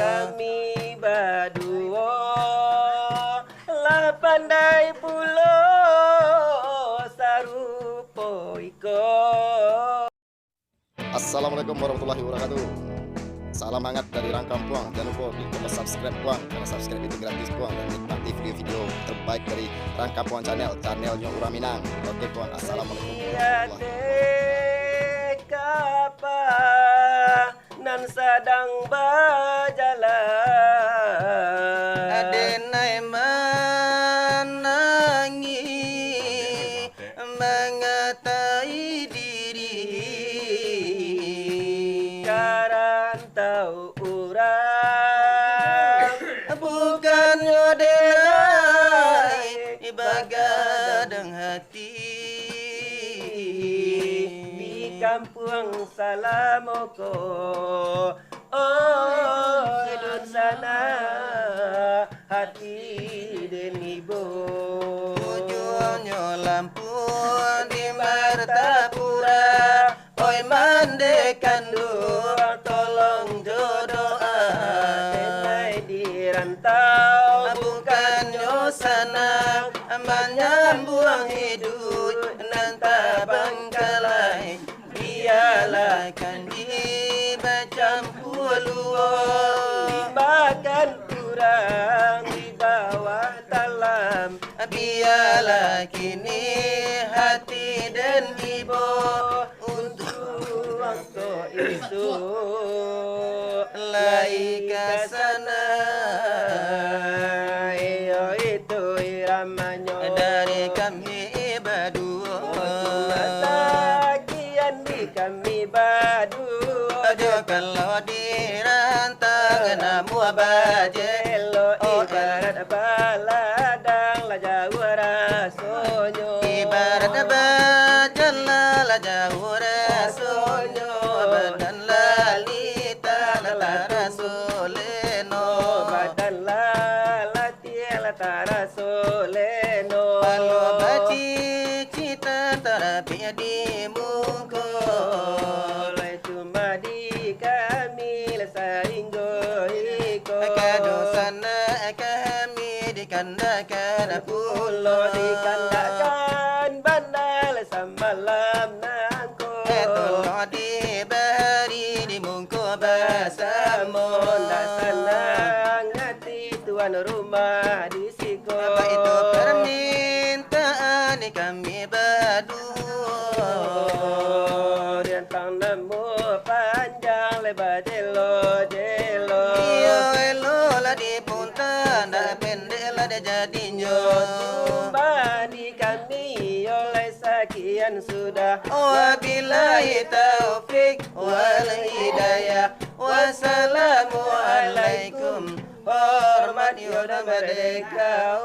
kami berdua lah pandai pulo sarupo iko. Assalamualaikum warahmatullahi wabarakatuh. Salam hangat dari Rangkampuang. Jangan lupa klik tombol subscribe puang, karena subscribe itu gratis puang, dan nikmati video-video terbaik dari Rangkampuang channel, channelnya Urang Minang. Oke puang, assalamualaikum warahmatullahi Kapa nan sedang berjalan adenai menangi mengatai diri karan tahu urang bukan yodenai bagadang hati di kampung Salamoko. Oh, dun sana hati den ibu tujuannya Lampung di Martapura, oi mandekan dua tolong jodoh tenai di rantau bukannya senang menyambung hidup nanta bangkalai biarlah kan dibacampur luar makan kurang di bawah talam biarlah kini hati dan ibu untuk waktu itu lai kasana iyo itu iramanya dari kami berdua masakian di kami berdua aduh kalau dirantang namu bajelo ibarat baladang lah jauh rasonyo ibarat bajan la jauh rasonyo badan lalita la rasoleno badan lalatiela tarasoleno Palo baci cita terapi di muka oleh cuma di kami lesainggo iko kado sana kami dikandakan pulau pulau dikandakan bandal samalam nangko tolong diberi di muka bersama Monda senang hati tuan rumah di siko apa itu permintaan kami berdua Rentang nemu panjang lebar jelo jelo iyo elo lah di punta ndak pendek lah dia jadinya Cuma di kami oleh sekian sudah wabillahi taufik wal hidayah wassalamualaikum hormat yoda merdeka